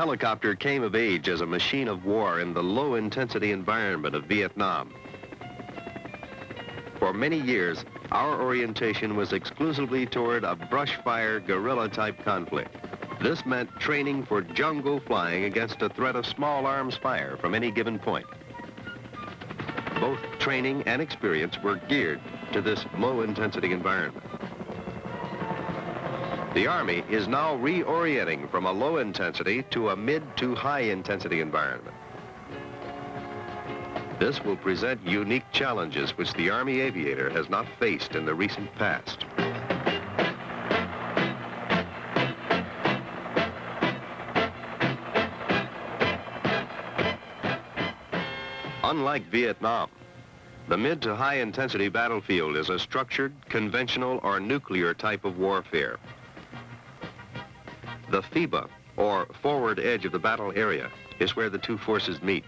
helicopter came of age as a machine of war in the low-intensity environment of Vietnam. For many years, our orientation was exclusively toward a brush-fire, guerrilla-type conflict. This meant training for jungle flying against a threat of small arms fire from any given point. Both training and experience were geared to this low-intensity environment. The Army is now reorienting from a low-intensity to a mid to high-intensity environment. This will present unique challenges which the Army aviator has not faced in the recent past. Unlike Vietnam, the mid to high-intensity battlefield is a structured, conventional, or nuclear type of warfare. The FEBA, or forward edge of the battle area, is where the two forces meet.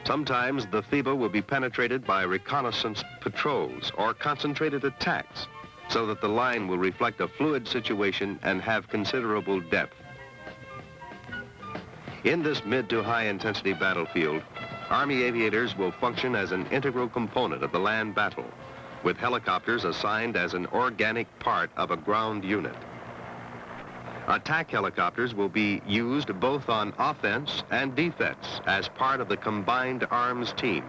Sometimes the FEBA will be penetrated by reconnaissance patrols or concentrated attacks so that the line will reflect a fluid situation and have considerable depth. In this mid to high intensity battlefield, Army aviators will function as an integral component of the land battle, with helicopters assigned as an organic part of a ground unit. Attack helicopters will be used both on offense and defense as part of the combined arms team.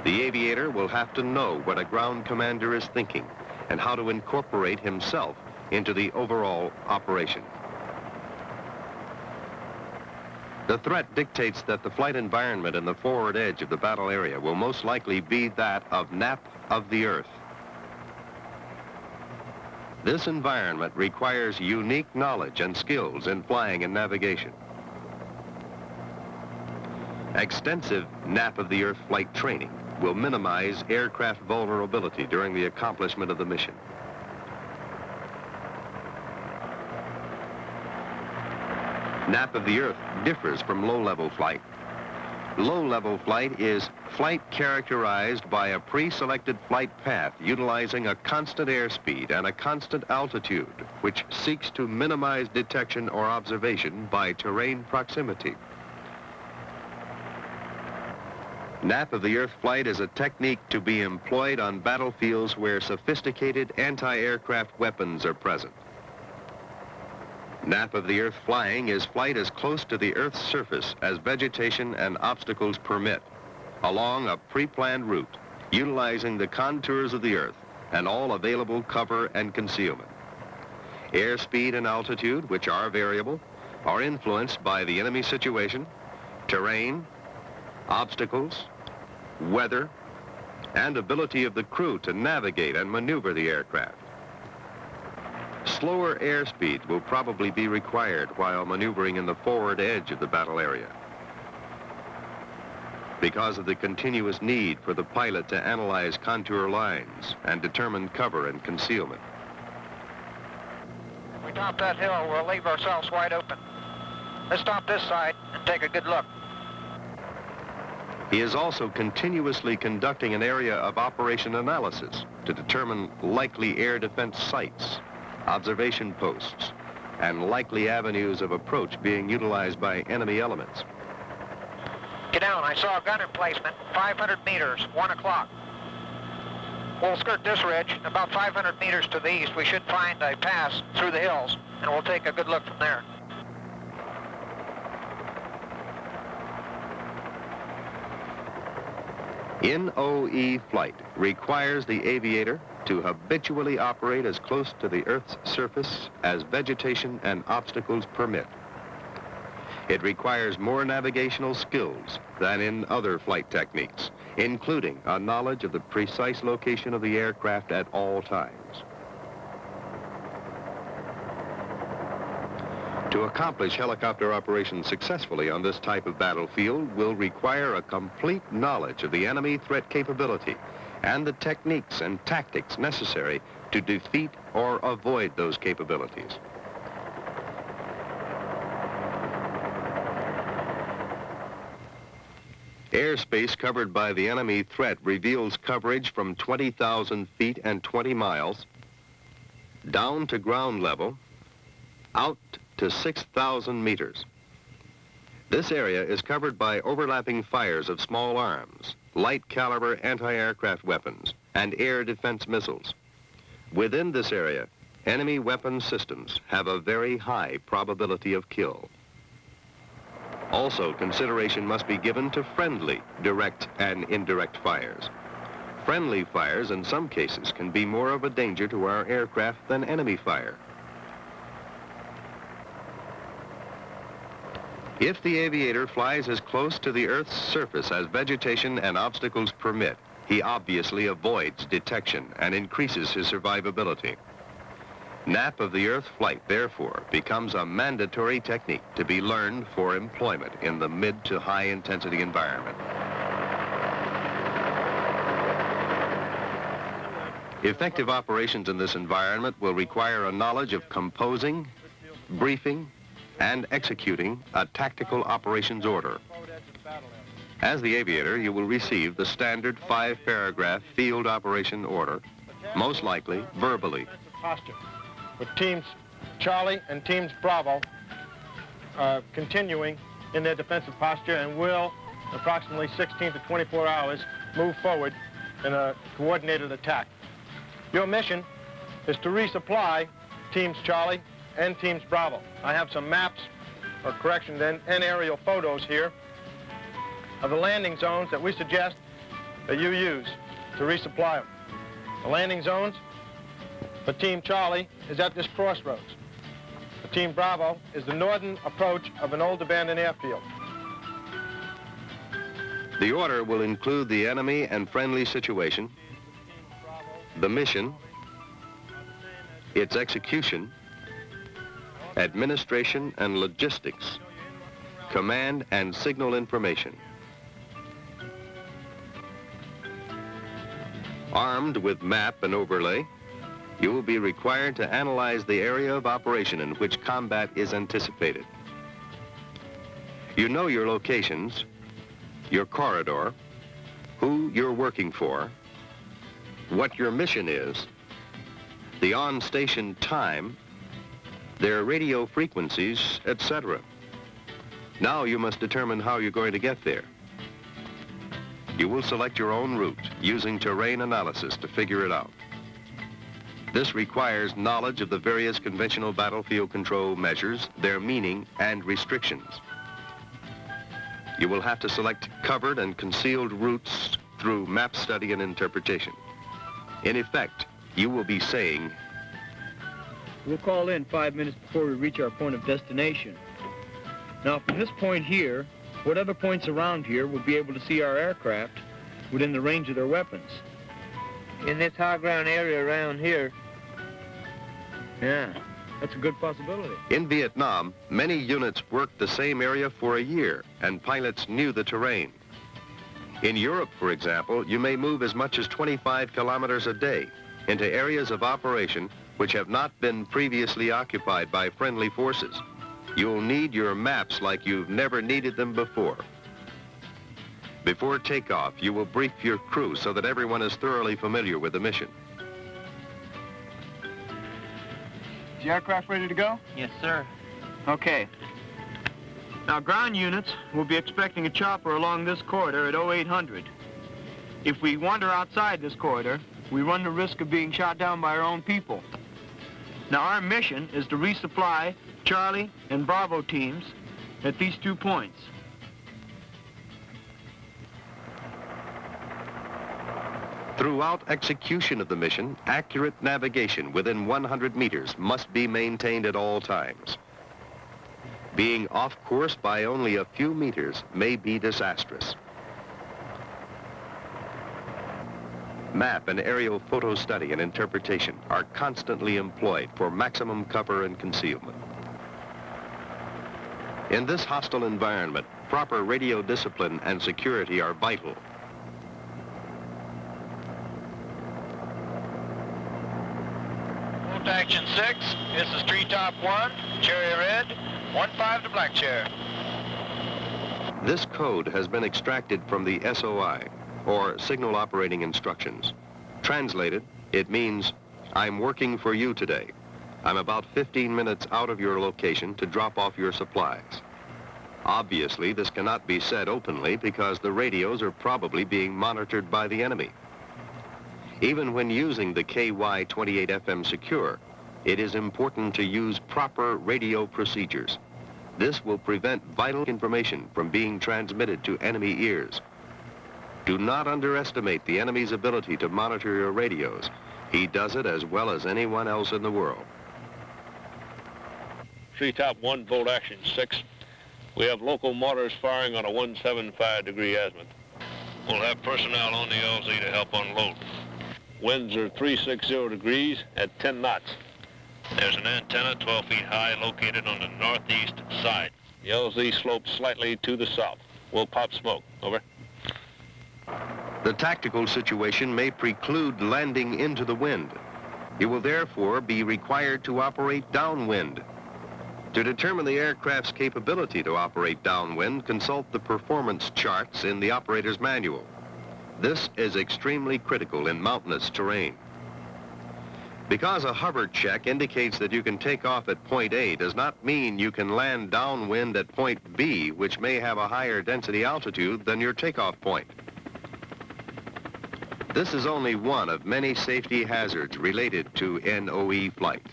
The aviator will have to know what a ground commander is thinking and how to incorporate himself into the overall operation. The threat dictates that the flight environment in the forward edge of the battle area will most likely be that of nap of the earth. This environment requires unique knowledge and skills in flying and navigation. Extensive nap of the earth flight training will minimize aircraft vulnerability during the accomplishment of the mission. Nap of the earth differs from low-level flight. Low-level flight is flight characterized by a pre-selected flight path utilizing a constant airspeed and a constant altitude, which seeks to minimize detection or observation by terrain proximity. Nap of the earth flight is a technique to be employed on battlefields where sophisticated anti-aircraft weapons are present. Nap of the earth flying is flight as close to the earth's surface as vegetation and obstacles permit, along a pre-planned route, utilizing the contours of the earth and all available cover and concealment. Airspeed and altitude, which are variable, are influenced by the enemy situation, terrain, obstacles, weather, and ability of the crew to navigate and maneuver the aircraft. Slower airspeed will probably be required while maneuvering in the forward edge of the battle area because of the continuous need for the pilot to analyze contour lines and determine cover and concealment. If we top that hill, we'll leave ourselves wide open. Let's stop this side and take a good look. He is also continuously conducting an area of operation analysis to determine likely air defense sites, observation posts, and likely avenues of approach being utilized by enemy elements. Get down, I saw a gun emplacement, 500 meters, 1 o'clock. We'll skirt this ridge. About 500 meters to the east, we should find a pass through the hills, and we'll take a good look from there. NOE flight requires the aviator to habitually operate as close to the Earth's surface as vegetation and obstacles permit. It requires more navigational skills than in other flight techniques, including a knowledge of the precise location of the aircraft at all times. To accomplish helicopter operations successfully on this type of battlefield will require a complete knowledge of the enemy threat capability and the techniques and tactics necessary to defeat or avoid those capabilities. Airspace covered by the enemy threat reveals coverage from 20,000 feet and 20 miles, down to ground level, out to 6,000 meters. This area is covered by overlapping fires of small arms, light caliber anti-aircraft weapons, and air defense missiles. Within this area, enemy weapon systems have a very high probability of kill. Also, consideration must be given to friendly direct and indirect fires. Friendly fires, in some cases, can be more of a danger to our aircraft than enemy fire. If the aviator flies as close to the Earth's surface as vegetation and obstacles permit, he obviously avoids detection and increases his survivability. Nap of the Earth flight, therefore, becomes a mandatory technique to be learned for employment in the mid to high intensity environment. Effective operations in this environment will require a knowledge of composing, briefing, and executing a tactical operations order. As the aviator, you will receive the standard 5-paragraph field operation order, most likely verbally. Posture, with teams Charlie and teams Bravo continuing in their defensive posture and will, approximately 16 to 24 hours, move forward in a coordinated attack. Your mission is to resupply teams Charlie and teams Bravo. I have some maps, or correction then, and aerial photos here of the landing zones that we suggest that you use to resupply them. The landing zones for Team Charlie is at this crossroads. For Team Bravo is the northern approach of an old abandoned airfield. The order will include the enemy and friendly situation, the mission, its execution, administration and logistics, command and signal information. Armed with map and overlay, you will be required to analyze the area of operation in which combat is anticipated. You know your locations, your corridor, who you're working for, what your mission is, the on-station time, their radio frequencies, etc. Now you must determine how you're going to get there. You will select your own route using terrain analysis to figure it out. This requires knowledge of the various conventional battlefield control measures, their meaning, and restrictions. You will have to select covered and concealed routes through map study and interpretation. In effect, you will be saying, we'll call in 5 minutes before we reach our point of destination. Now, from this point here, whatever points around here will be able to see our aircraft within the range of their weapons. In this high ground area around here. Yeah, that's a good possibility. In Vietnam, many units worked the same area for a year, and pilots knew the terrain. In Europe, for example, you may move as much as 25 kilometers a day into areas of operation which have not been previously occupied by friendly forces. You'll need your maps like you've never needed them before. Before takeoff, you will brief your crew so that everyone is thoroughly familiar with the mission. Is the aircraft ready to go? Yes, sir. Okay. Now, ground units will be expecting a chopper along this corridor at 0800. If we wander outside this corridor, we run the risk of being shot down by our own people. Now, our mission is to resupply Charlie and Bravo teams at these 2 points. Throughout execution of the mission, accurate navigation within 100 meters must be maintained at all times. Being off course by only a few meters may be disastrous. Map and aerial photo study and interpretation are constantly employed for maximum cover and concealment. In this hostile environment, proper radio discipline and security are vital. Action 6, this is Treetop 1, Cherry Red, 1-5 to Black Chair. This code has been extracted from the SOI, or Signal Operating Instructions. Translated, it means, I'm working for you today. I'm about 15 minutes out of your location to drop off your supplies. Obviously, this cannot be said openly because the radios are probably being monitored by the enemy. Even when using the KY-28 FM Secure, it is important to use proper radio procedures. This will prevent vital information from being transmitted to enemy ears. Do not underestimate the enemy's ability to monitor your radios. He does it as well as anyone else in the world. Treetop 1 volt action 6. We have local mortars firing on a 175-degree azimuth. We'll have personnel on the LZ to help unload. Winds are 360 degrees at 10 knots. There's an antenna 12 feet high located on the northeast side. The LZ slopes slightly to the south. We'll pop smoke. Over. The tactical situation may preclude landing into the wind. You will therefore be required to operate downwind. To determine the aircraft's capability to operate downwind, consult the performance charts in the operator's manual. This is extremely critical in mountainous terrain. Because a hover check indicates that you can take off at point A does not mean you can land downwind at point B, which may have a higher density altitude than your takeoff point. This is only one of many safety hazards related to NOE flight.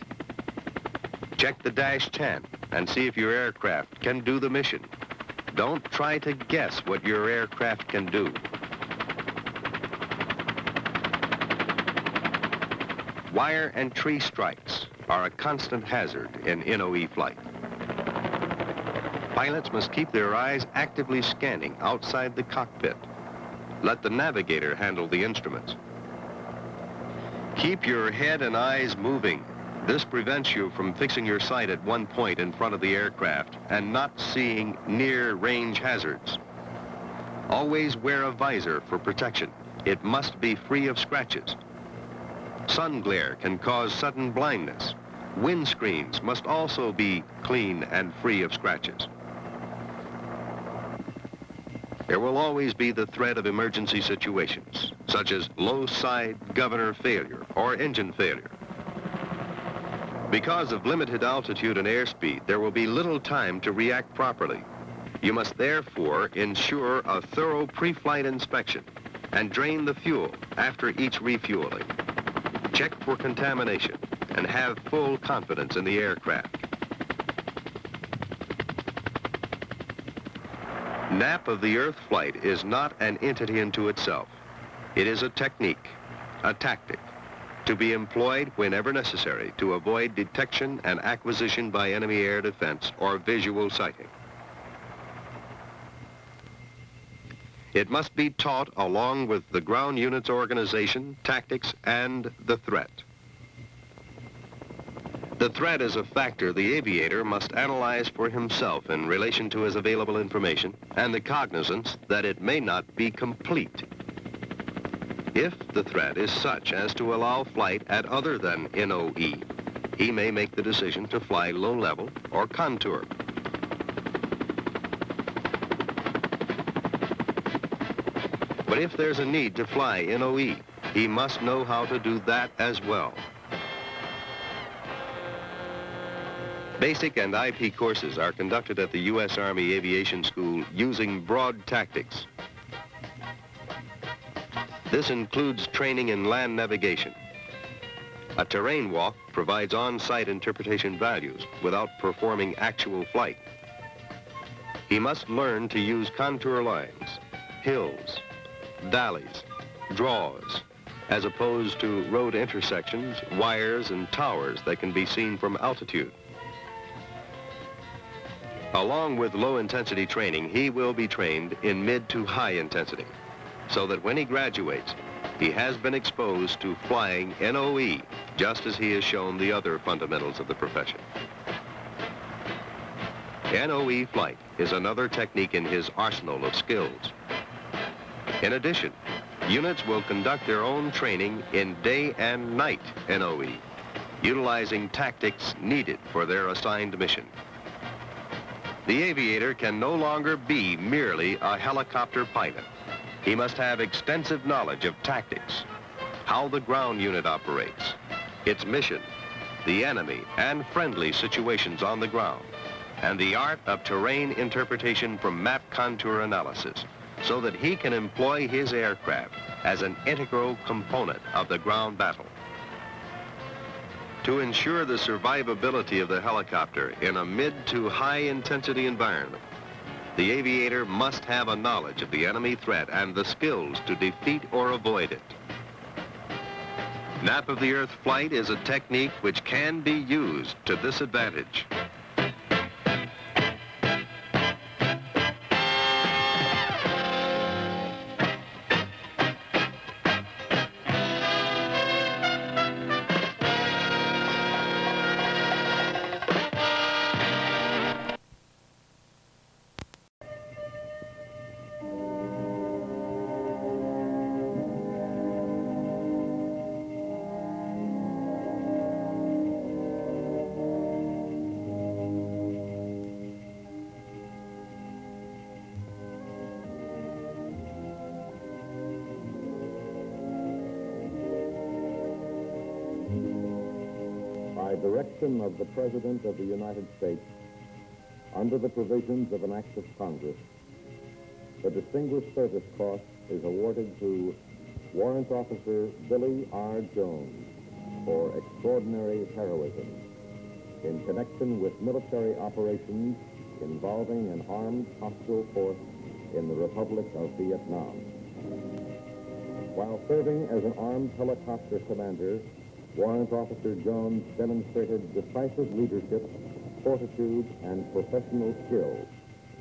Check the dash 10 and see if your aircraft can do the mission. Don't try to guess what your aircraft can do. Wire and tree strikes are a constant hazard in NOE flight. Pilots must keep their eyes actively scanning outside the cockpit. Let the navigator handle the instruments. Keep your head and eyes moving. This prevents you from fixing your sight at one point in front of the aircraft and not seeing near-range hazards. Always wear a visor for protection. It must be free of scratches. Sun glare can cause sudden blindness. Windscreens must also be clean and free of scratches. There will always be the threat of emergency situations, such as low side governor failure or engine failure. Because of limited altitude and airspeed, there will be little time to react properly. You must therefore ensure a thorough pre-flight inspection and drain the fuel after each refueling. Check for contamination and have full confidence in the aircraft. Nap of the Earth flight is not an entity unto itself. It is a technique, a tactic, to be employed whenever necessary to avoid detection and acquisition by enemy air defense or visual sighting. It must be taught along with the ground unit's organization, tactics, and the threat. The threat is a factor the aviator must analyze for himself in relation to his available information and the cognizance that it may not be complete. If the threat is such as to allow flight at other than NOE, he may make the decision to fly low level or contour. But if there's a need to fly NOE, he must know how to do that as well. Basic and IP courses are conducted at the U.S. Army Aviation School using broad tactics. This includes training in land navigation. A terrain walk provides on-site interpretation values without performing actual flight. He must learn to use contour lines, hills, valleys, draws, as opposed to road intersections, wires, and towers that can be seen from altitude. Along with low-intensity training, he will be trained in mid to high intensity, so that when he graduates, he has been exposed to flying NOE, just as he has shown the other fundamentals of the profession. NOE flight is another technique in his arsenal of skills. In addition, units will conduct their own training in day and night NOE, utilizing tactics needed for their assigned mission. The aviator can no longer be merely a helicopter pilot. He must have extensive knowledge of tactics, how the ground unit operates, its mission, the enemy, and friendly situations on the ground. and the art of terrain interpretation from map contour analysis, so that he can employ his aircraft as an integral component of the ground battle. To ensure the survivability of the helicopter in a mid to high intensity environment, the aviator must have a knowledge of the enemy threat and the skills to defeat or avoid it. Nap of the Earth flight is a technique which can be used to this advantage. By direction of the President of the United States, under the provisions of an act of Congress, the Distinguished Service Cross is awarded to Warrant Officer Billy R. Jones for extraordinary heroism in connection with military operations involving an armed hostile force in the Republic of Vietnam. While serving as an armed helicopter commander, Warrant Officer Jones demonstrated decisive leadership, fortitude, and professional skill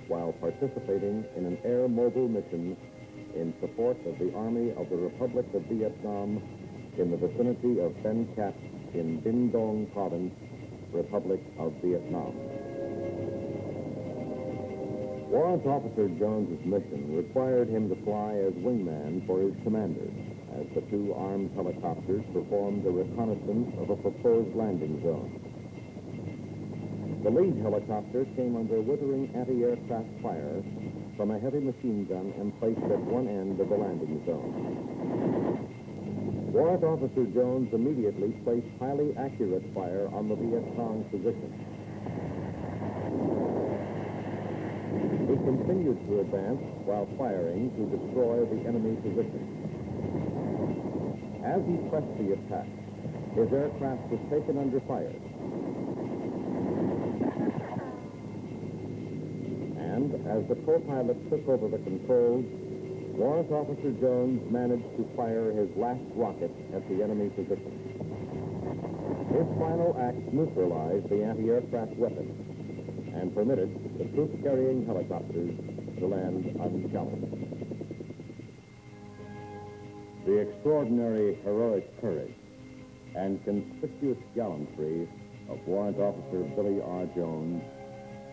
while participating in an air mobile mission in support of the Army of the Republic of Vietnam in the vicinity of Ben Cat in Binh Dong Province, Republic of Vietnam. Warrant Officer Jones's mission required him to fly as wingman for his commander, as the two armed helicopters performed a reconnaissance of a proposed landing zone. The lead helicopter came under withering anti-aircraft fire from a heavy machine gun emplaced at one end of the landing zone. Warrant Officer Jones immediately placed highly accurate fire on the Viet Cong position. He continued to advance while firing to destroy the enemy position. As he pressed the attack, his aircraft was taken under fire. And as the co-pilot took over the controls, Warrant Officer Jones managed to fire his last rocket at the enemy position. His final act neutralized the anti-aircraft weapon and permitted the troop-carrying helicopters to land unchallenged. The extraordinary heroic courage and conspicuous gallantry of Warrant Officer Billy R. Jones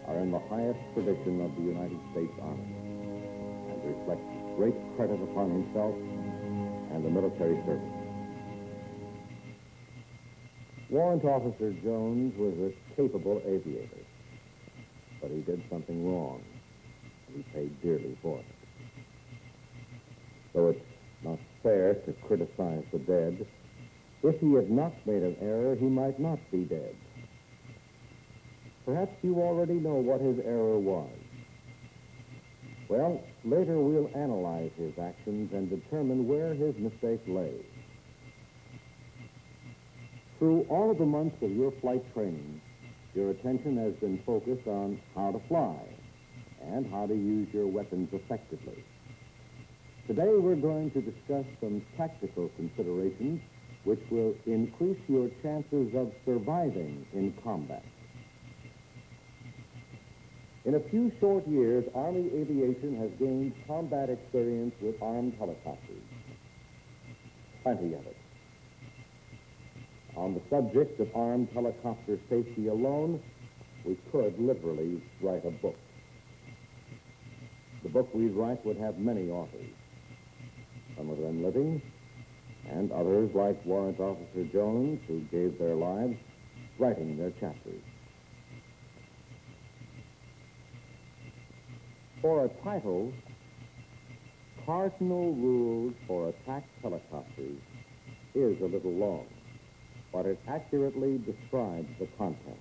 are in the highest tradition of the United States Army and reflect great credit upon himself and the military service. Warrant Officer Jones was a capable aviator, but he did something wrong. He paid dearly for it. Though it's not fair to criticize the dead, if he had not made an error, he might not be dead. Perhaps you already know what his error was. Well, later we'll analyze his actions and determine where his mistake lay. Through all of the months of your flight training, your attention has been focused on how to fly and how to use your weapons effectively. Today we're going to discuss some tactical considerations which will increase your chances of surviving in combat. In a few short years, Army aviation has gained combat experience with armed helicopters. Plenty of it. On the subject of armed helicopter safety alone, we could literally write a book. The book we'd write would have many authors, some of them living, and others like Warrant Officer Jones, who gave their lives, writing their chapters. For a title, Cardinal Rules for Attack Helicopters is a little long, but it accurately describes the content.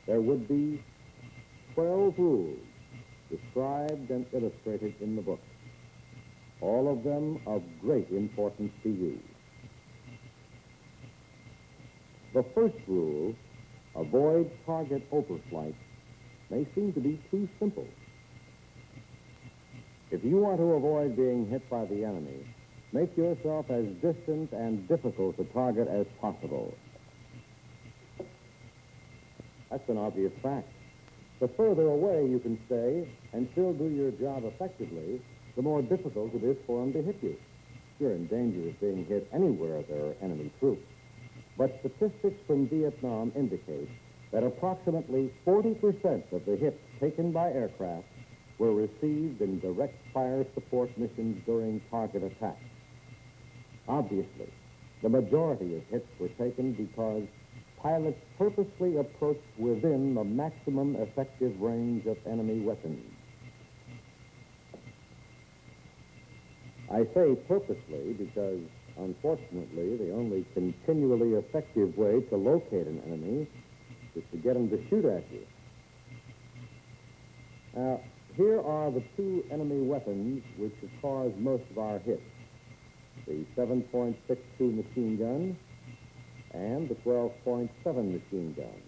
There would be 12 rules described and illustrated in the book, all of them of great importance to you. The first rule, avoid target overflight, may seem to be too simple. If you want to avoid being hit by the enemy, make yourself as distant and difficult to target as possible. That's an obvious fact. The further away you can stay and still do your job effectively, the more difficult it is for them to hit you. You're in danger of being hit anywhere there are enemy troops. But statistics from Vietnam indicate that approximately 40% of the hits taken by aircraft were received in direct fire support missions during target attacks. Obviously, the majority of hits were taken because pilots purposely approached within the maximum effective range of enemy weapons. I say purposely because, unfortunately, the only continually effective way to locate an enemy is to get him to shoot at you. Now, here are the two enemy weapons which have caused most of our hits. The 7.62 machine gun and the 12.7 machine gun.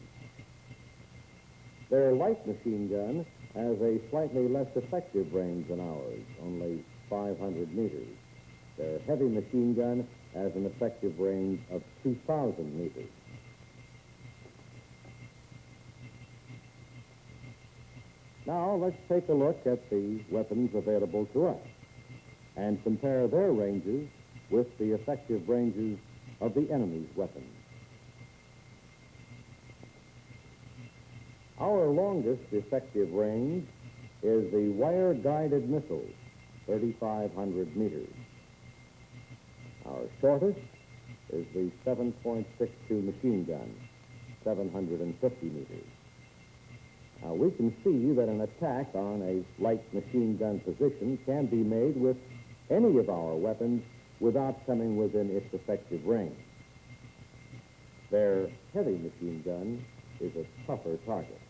Their light machine gun has a slightly less effective range than ours, only 500 meters. Their heavy machine gun has an effective range of 2,000 meters. Now, let's take a look at the weapons available to us and compare their ranges with the effective ranges of the enemy's weapons. Our longest effective range is the wire-guided missile, 3,500 meters. Our shortest is the 7.62 machine gun, 750 meters. Now, we can see that an attack on a light machine gun position can be made with any of our weapons without coming within its effective range. Their heavy machine gun is a tougher target.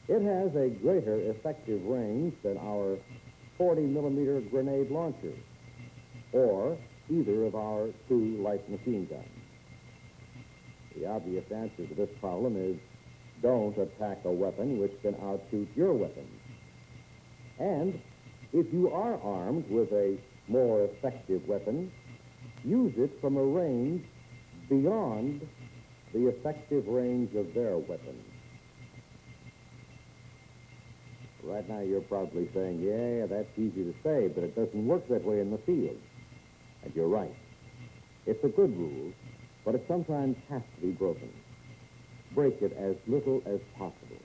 It has a greater effective range than our 40-millimeter grenade launcher or either of our two light machine guns. The obvious answer to this problem is don't attack a weapon which can outshoot your weapon. And if you are armed with a more effective weapon, use it from a range beyond the effective range of their weapon. Right now you're probably saying, yeah, that's easy to say, but it doesn't work that way in the field. And you're right. It's a good rule, but it sometimes has to be broken. Break it as little as possible.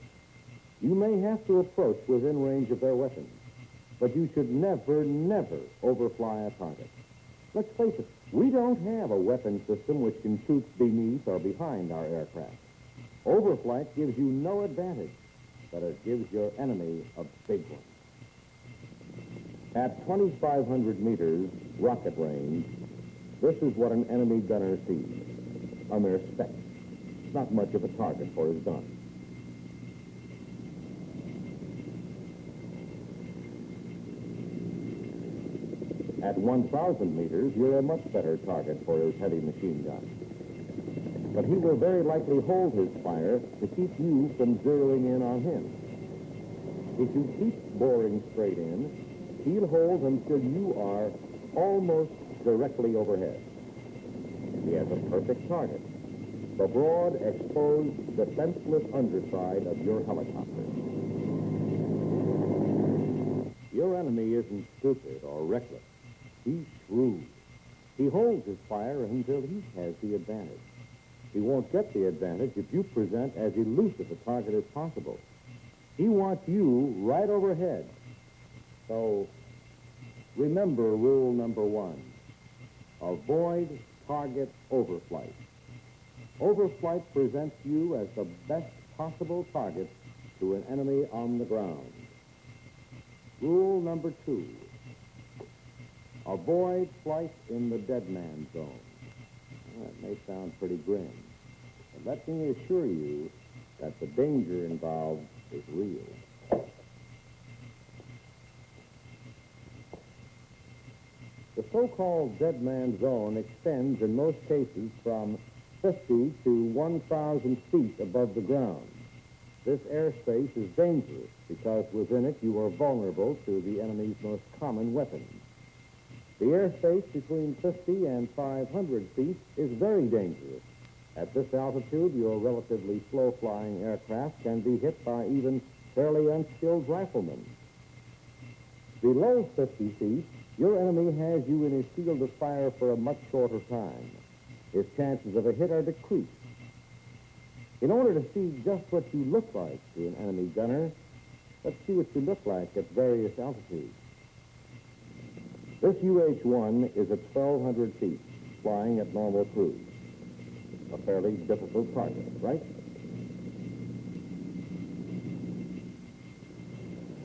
You may have to approach within range of their weapons, but you should never, never overfly a target. Let's face it, we don't have a weapon system which can shoot beneath or behind our aircraft. Overflight gives you no advantage, but it gives your enemy a big one. At 2,500 meters rocket range, this is what an enemy gunner sees. A mere speck. Not much of a target for his gun. At 1,000 meters, you're a much better target for his heavy machine gun. But he will very likely hold his fire to keep you from zeroing in on him. If you keep boring straight in, he'll hold until you are almost directly overhead. He has a perfect target. The broad, exposed, defenseless underside of your helicopter. Your enemy isn't stupid or reckless. He's shrewd. He holds his fire until he has the advantage. He won't get the advantage if you present as elusive a target as possible. He wants you right overhead. So, remember rule number one. Avoid target overflight. Overflight presents you as the best possible target to an enemy on the ground. Rule number two. Avoid flight in the dead man zone. Well, that may sound pretty grim, but let me assure you that the danger involved is real. The so-called dead man zone extends in most cases from 50 to 1,000 feet above the ground. This airspace is dangerous because within it you are vulnerable to the enemy's most common weapons. The airspace between 50 and 500 feet is very dangerous. At this altitude, your relatively slow-flying aircraft can be hit by even fairly unskilled riflemen. Below 50 feet, your enemy has you in his field of fire for a much shorter time. His chances of a hit are decreased. In order to see just what you look like to an enemy gunner, let's see what you look like at various altitudes. This UH-1 is at 1,200 feet, flying at normal cruise. A fairly difficult target, right?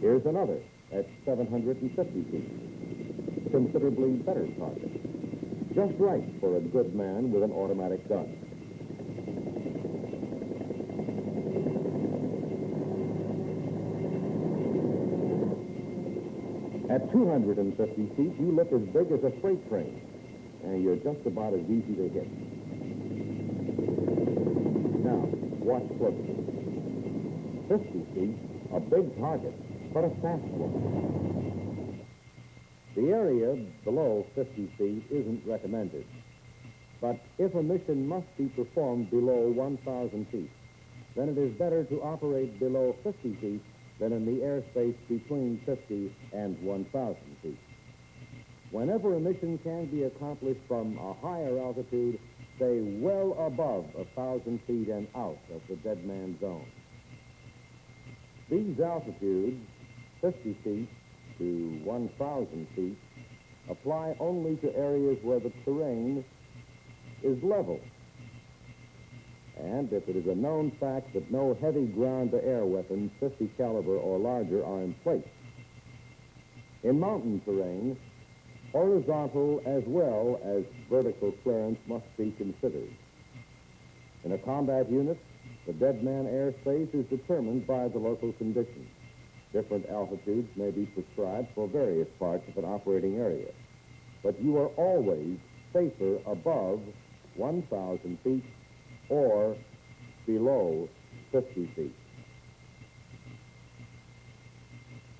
Here's another at 750 feet. Considerably better target. Just right for a good man with an automatic gun. At 250 feet, you look as big as a freight train, and you're just about as easy to hit. Now, watch closely. 50 feet, a big target, but a fast one. The area below 50 feet isn't recommended, but if a mission must be performed below 1,000 feet, then it is better to operate below 50 feet than in the airspace between 50 and 1,000 feet. Whenever a mission can be accomplished from a higher altitude, stay well above 1,000 feet and out of the dead man zone. These altitudes, 50 feet to 1,000 feet, apply only to areas where the terrain is level. And if it is a known fact that no heavy ground-to-air weapons 50 caliber or larger are in place. In mountain terrain, horizontal as well as vertical clearance must be considered. In a combat unit, the dead man airspace is determined by the local conditions. Different altitudes may be prescribed for various parts of an operating area, but you are always safer above 1,000 feet or below 50 feet.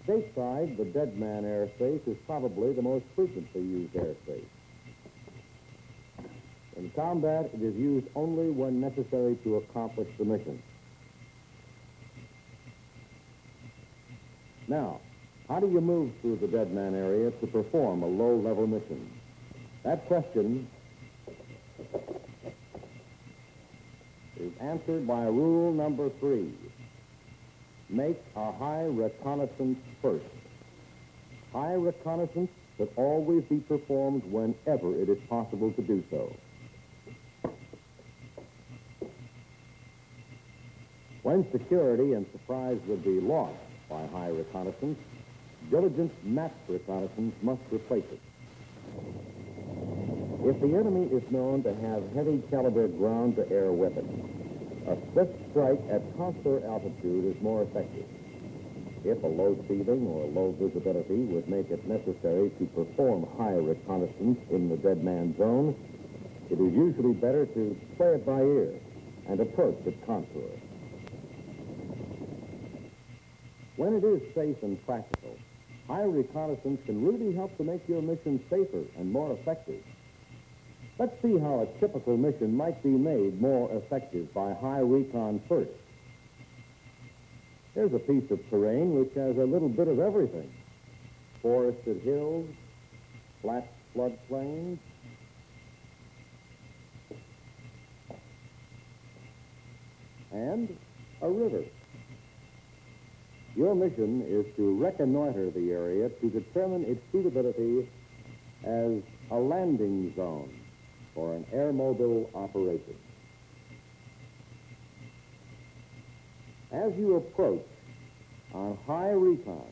Stateside, the dead man airspace is probably the most frequently used airspace. In combat, it is used only when necessary to accomplish the mission. Now, how do you move through the dead man area to perform a low-level mission? That question is answered by rule number 3. Make a high reconnaissance first. High reconnaissance should always be performed whenever it is possible to do so. When security and surprise would be lost by high reconnaissance, diligent map reconnaissance must replace it. If the enemy is known to have heavy caliber ground-to-air weapons, a swift strike at consular altitude is more effective. If a low ceiling or low visibility would make it necessary to perform high reconnaissance in the dead man zone, it is usually better to play it by ear and approach at contour. When it is safe and practical, high reconnaissance can really help to make your mission safer and more effective. Let's see how a typical mission might be made more effective by high recon first. Here's a piece of terrain which has a little bit of everything. Forested hills, flat floodplains, and a river. Your mission is to reconnoiter the area to determine its suitability as a landing zone for an air-mobile operation. As you approach on high recon,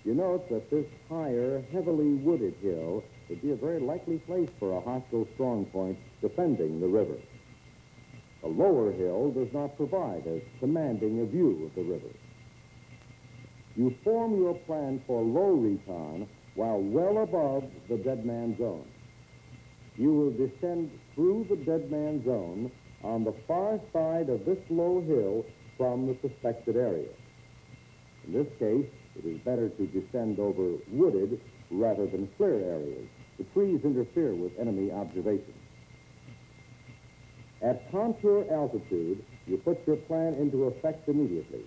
you note that this higher, heavily wooded hill would be a very likely place for a hostile strong point defending the river. A lower hill does not provide as commanding a view of the river. You form your plan for low recon while well above the dead man zone. You will descend through the dead man zone on the far side of this low hill from the suspected area. In this case, it is better to descend over wooded rather than clear areas. The trees interfere with enemy observation. At contour altitude, you put your plan into effect immediately.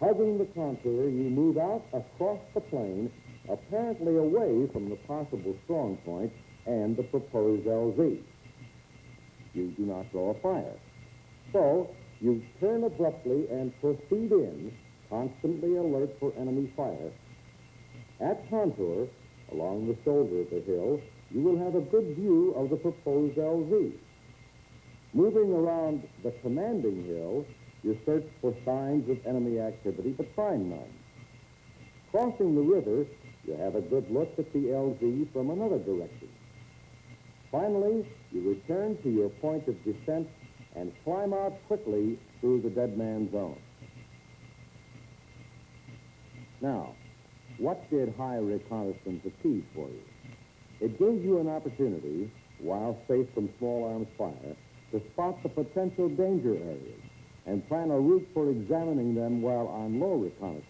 Hugging the contour, you move out across the plain, apparently away from the possible strong point and the proposed LZ. You do not draw a fire. So, you turn abruptly and proceed in, constantly alert for enemy fire. At contour, along the shoulder of the hill, you will have a good view of the proposed LZ. Moving around the commanding hill, you search for signs of enemy activity, but find none. Crossing the river, you have a good look at the LZ from another direction. Finally, you return to your point of descent and climb out quickly through the dead man zone. Now, what did high reconnaissance achieve for you? It gave you an opportunity, while safe from small arms fire, to spot the potential danger areas and plan a route for examining them while on low reconnaissance.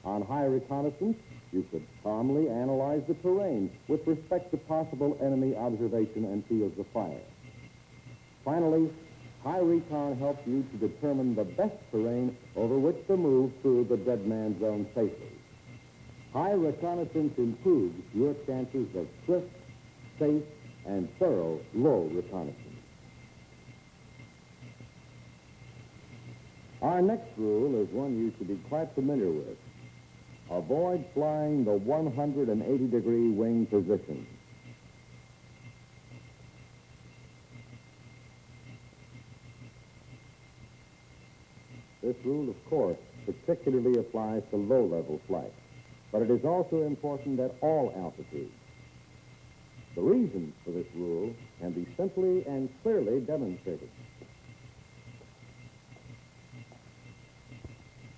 On high reconnaissance, you could calmly analyze the terrain with respect to possible enemy observation and fields of fire. Finally, high recon helps you to determine the best terrain over which to move through the dead man zone safely. High reconnaissance improves your chances of swift, safe, and thorough low reconnaissance. Our next rule is one you should be quite familiar with. Avoid flying the 180-degree wing position. This rule, of course, particularly applies to low-level flight, but it is also important at all altitudes. The reason for this rule can be simply and clearly demonstrated.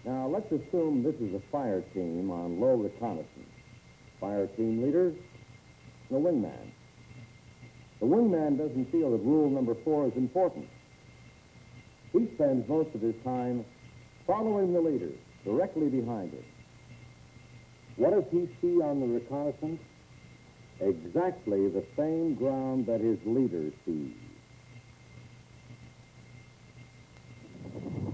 Now, let's assume this is a fire team on low reconnaissance. Fire team leader, the wingman. The wingman doesn't feel that rule number 4 is important. He spends most of his time following the leader, directly behind him. What does he see on the reconnaissance? Exactly the same ground that his leader sees.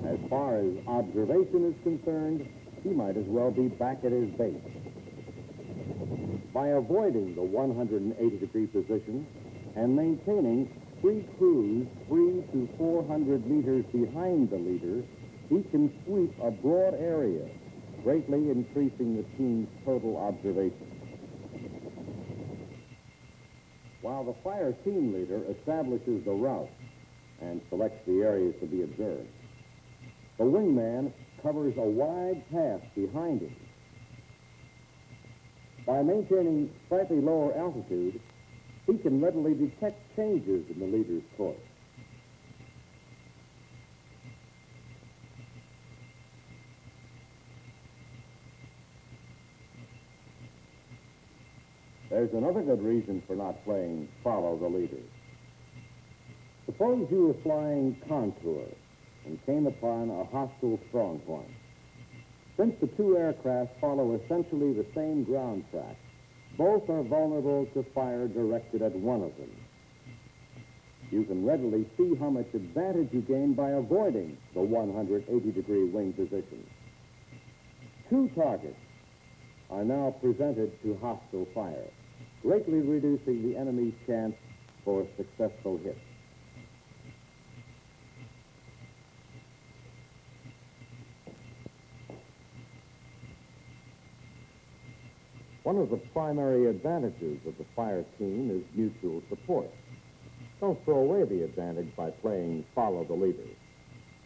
As far as observation is concerned, he might as well be back at his base. By avoiding the 180-degree position and maintaining free cruise 300 to 400 meters behind the leader, he can sweep a broad area, greatly increasing the team's total observation. While the fire team leader establishes the route and selects the areas to be observed, the wingman covers a wide path behind him. By maintaining slightly lower altitude, he can readily detect changes in the leader's course. There's another good reason for not playing follow the leader. Suppose you were flying contour and came upon a hostile strong point. Since the two aircraft follow essentially the same ground track, both are vulnerable to fire directed at one of them. You can readily see how much advantage you gain by avoiding the 180-degree wing position. Two targets are now presented to hostile fire, greatly reducing the enemy's chance for a successful hit. One of the primary advantages of the fire team is mutual support. Don't throw away the advantage by playing follow the leader.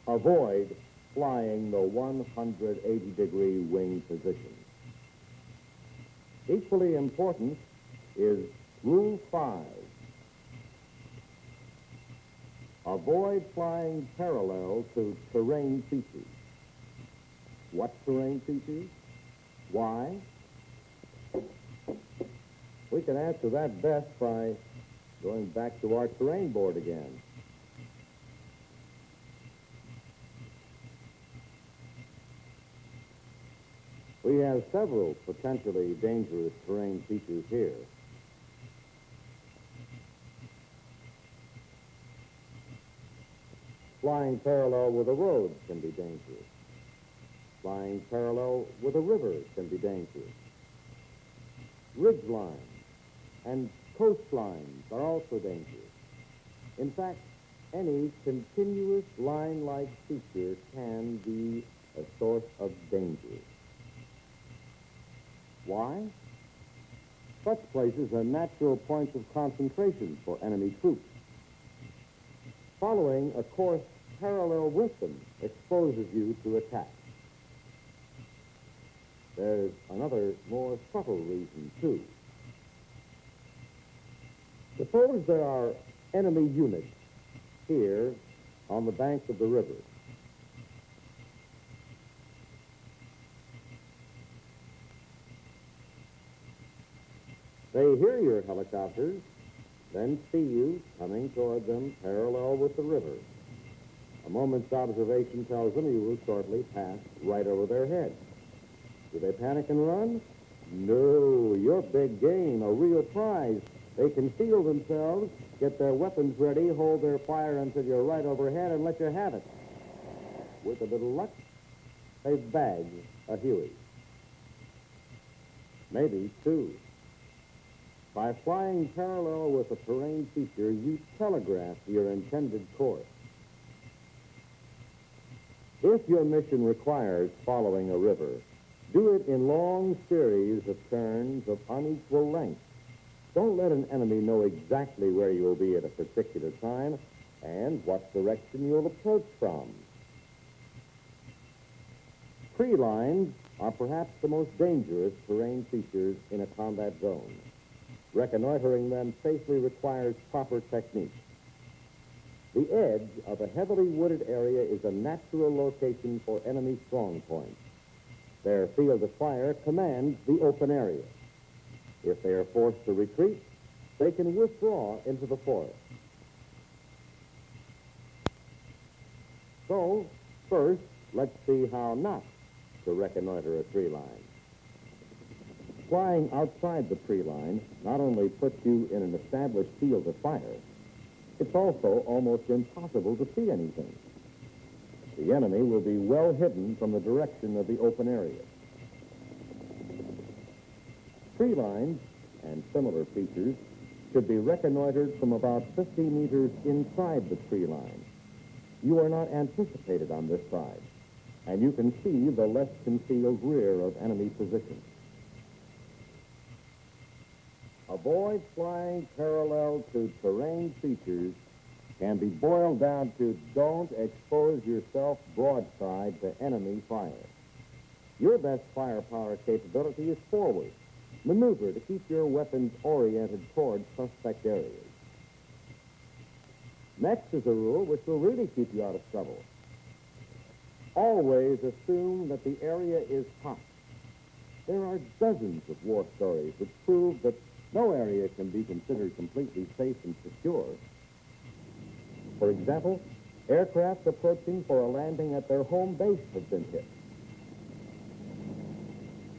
Avoid flying the 180-degree wing position. Equally important is Rule 5. Avoid flying parallel to terrain features. What terrain features? Why? We can answer that best by going back to our terrain board again. We have several potentially dangerous terrain features here. Flying parallel with a road can be dangerous. Flying parallel with a river can be dangerous. Ridge lines and coastlines are also dangerous. In fact, any continuous line-like feature can be a source of danger. Why? Such places are natural points of concentration for enemy troops. Following a course parallel with them exposes you to attack. There's another more subtle reason, too. Suppose there are enemy units here on the bank of the river. They hear your helicopters, then see you coming toward them parallel with the river. A moment's observation tells them you will shortly pass right over their heads. Do they panic and run? No, you're big game, a real prize. They conceal themselves, get their weapons ready, hold their fire until you're right overhead, and let you have it. With a little luck, they've bagged a Huey. Maybe two. By flying parallel with a terrain feature, you telegraph your intended course. If your mission requires following a river, do it in long series of turns of unequal length. Don't let an enemy know exactly where you will be at a particular time and what direction you'll approach from. Tree lines are perhaps the most dangerous terrain features in a combat zone. Reconnoitering them safely requires proper technique. The edge of a heavily wooded area is a natural location for enemy strong points. Their field of fire commands the open area. If they are forced to retreat, they can withdraw into the forest. So, first, let's see how not to reconnoiter a tree line. Flying outside the tree line not only puts you in an established field of fire, it's also almost impossible to see anything. The enemy will be well hidden from the direction of the open area. Tree lines and similar features should be reconnoitered from about 50 meters inside the tree line. You are not anticipated on this side, and you can see the less concealed rear of enemy positions. Avoid flying parallel to terrain features can be boiled down to don't expose yourself broadside to enemy fire. Your best firepower capability is forward. Maneuver to keep your weapons oriented toward suspect areas. Next is a rule which will really keep you out of trouble. Always assume that the area is hot. There are dozens of war stories which prove that no area can be considered completely safe and secure. For example, aircraft approaching for a landing at their home base have been hit.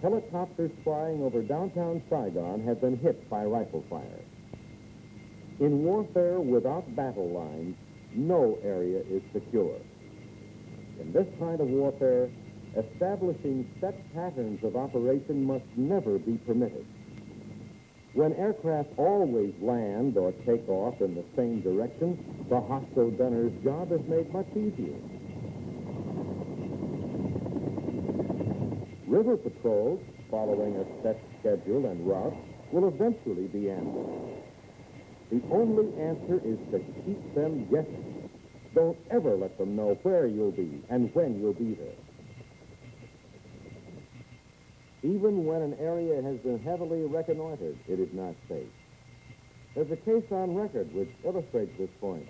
Helicopters flying over downtown Saigon have been hit by rifle fire. In warfare without battle lines, no area is secure. In this kind of warfare, establishing set patterns of operation must never be permitted. When aircraft always land or take off in the same direction, the hostile gunner's job is made much easier. River patrols, following a set schedule and route, will eventually be answered. The only answer is to keep them guessing. Don't ever let them know where you'll be and when you'll be there. Even when an area has been heavily reconnoitered, it is not safe. There's a case on record which illustrates this point.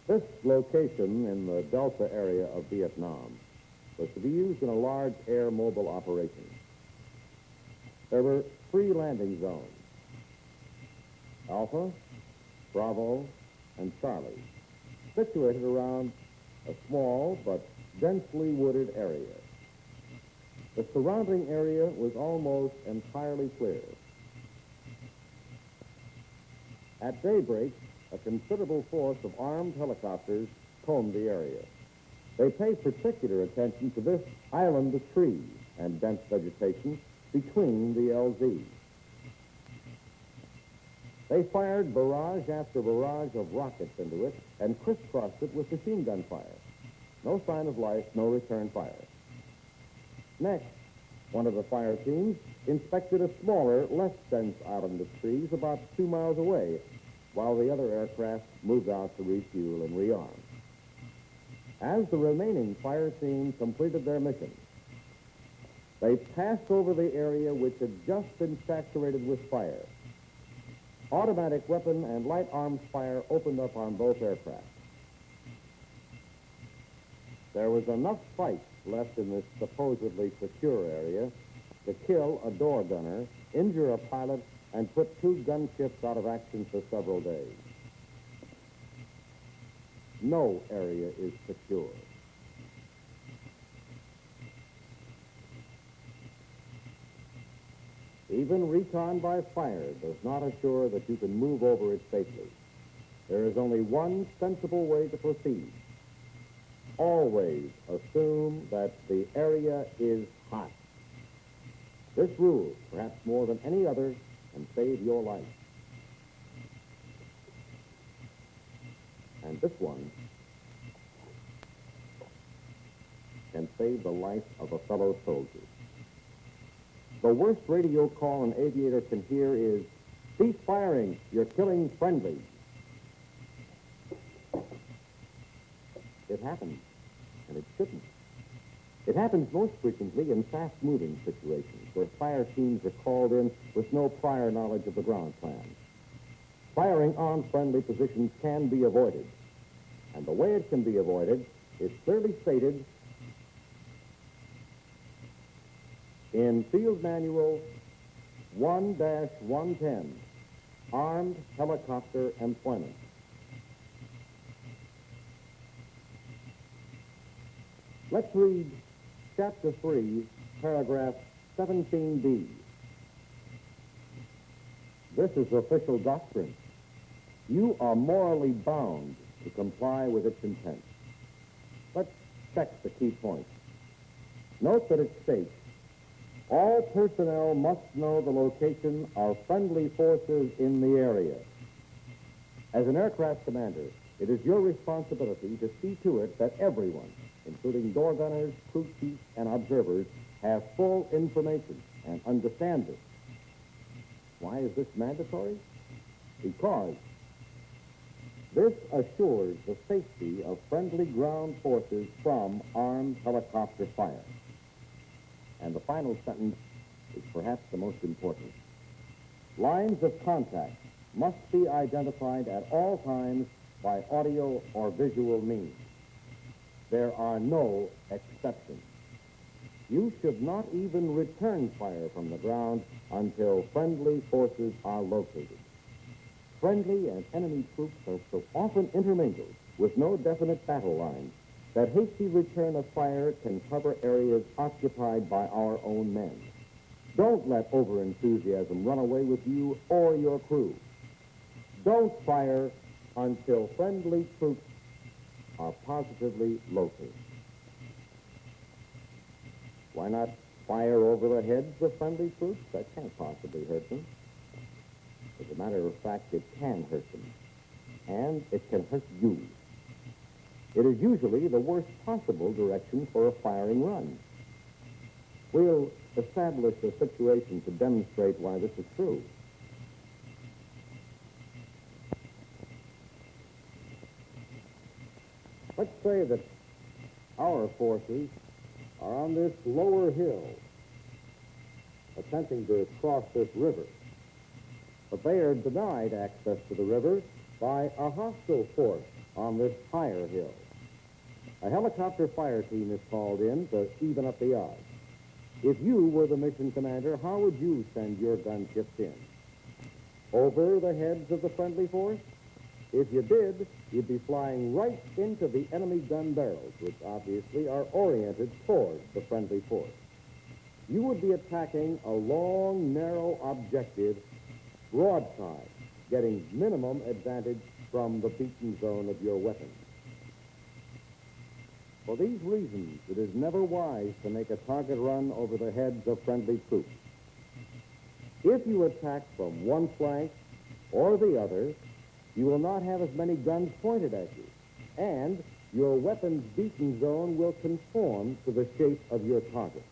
This location in the Delta area of Vietnam was to be used in a large air mobile operation. There were 3 landing zones: Alpha, Bravo, and Charlie, situated around a small but densely wooded area. The surrounding area was almost entirely clear. At daybreak, a considerable force of armed helicopters combed the area. They paid particular attention to this island of trees and dense vegetation between the LZ. They fired barrage after barrage of rockets into it and crisscrossed it with machine gun fire. No sign of life, no return fire. Next, one of the fire teams inspected a smaller, less dense island of trees about 2 miles away, while the other aircraft moved out to refuel and rearm. As the remaining fire team completed their mission, they passed over the area which had just been saturated with fire. Automatic weapon and light arms fire opened up on both aircraft. There was enough fight left in this supposedly secure area to kill a door gunner, injure a pilot, and put 2 gunships out of action for several days. No area is secure. Even recon by fire does not assure that you can move over it safely. There is only one sensible way to proceed. Always assume that the area is hot. This rule, perhaps more than any other, can save your life. And this one can save the life of a fellow soldier. The worst radio call an aviator can hear is, "Cease firing, you're killing friendlies." It happens, and it shouldn't. It happens most frequently in fast-moving situations where fire teams are called in with no prior knowledge of the ground plan. Firing on friendly positions can be avoided, and the way it can be avoided is clearly stated in Field Manual 1-110, Armed Helicopter Employment. Let's read Chapter 3, Paragraph 17B. This is official doctrine. You are morally bound to comply with its intent. Let's check the key points. Note that it states, all personnel must know the location of friendly forces in the area. As an aircraft commander, it is your responsibility to see to it that everyone, including door gunners, crew chiefs, and observers, have full information and understand this. Why is this mandatory? Because this assures the safety of friendly ground forces from armed helicopter fire. And the final sentence is perhaps the most important. Lines of contact must be identified at all times by audio or visual means. There are no exceptions. You should not even return fire from the ground until friendly forces are located. Friendly and enemy troops are so often intermingled with no definite battle lines that hasty return of fire can cover areas occupied by our own men. Don't let overenthusiasm run away with you or your crew. Don't fire until friendly troops are positively located. Why not fire over the heads of friendly troops? That can't possibly hurt them. As a matter of fact, it can hurt them. And it can hurt you. It is usually the worst possible direction for a firing run. We'll establish a situation to demonstrate why this is true. Let's say that our forces are on this lower hill attempting to cross this river, but they are denied access to the river by a hostile force on this higher hill. A helicopter fire team is called in to even up the odds. If you were the mission commander, how would you send your gunships in? Over the heads of the friendly force? If you did, you'd be flying right into the enemy gun barrels, which obviously are oriented towards the friendly force. You would be attacking a long, narrow objective broadside, getting minimum advantage from the beaten zone of your weapon. For these reasons, it is never wise to make a target run over the heads of friendly troops. If you attack from one flank or the other, you will not have as many guns pointed at you, and your weapon's beaten zone will conform to the shape of your target.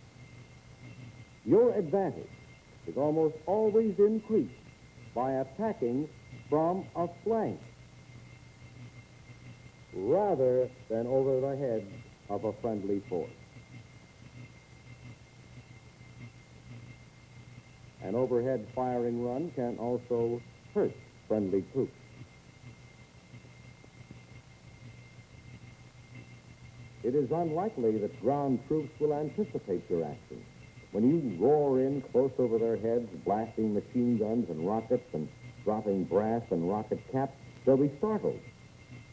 Your advantage is almost always increased by attacking from a flank rather than over the heads of a friendly force. An overhead firing run can also hurt friendly troops. It is unlikely that ground troops will anticipate your action. When you roar in close over their heads, blasting machine guns and rockets and dropping brass and rocket caps, they'll be startled.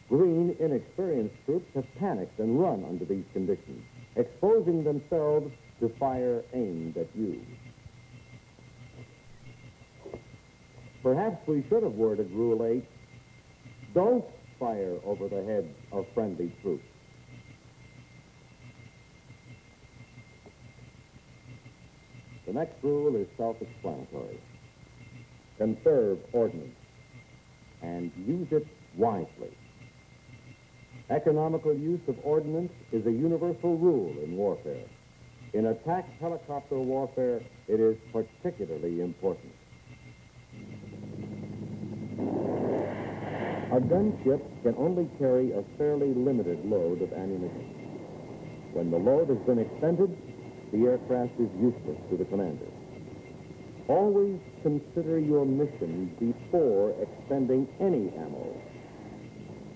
Green, inexperienced troops have panicked and run under these conditions, exposing themselves to fire aimed at you. Perhaps we should have worded Rule 8, don't fire over the heads of friendly troops. The next rule is self-explanatory. Conserve ordnance and use it wisely. Economical use of ordnance is a universal rule in warfare. In attack helicopter warfare, it is particularly important. A gunship can only carry a fairly limited load of ammunition. When the load has been expended, the aircraft is useless to the commander. Always consider your mission before expending any ammo.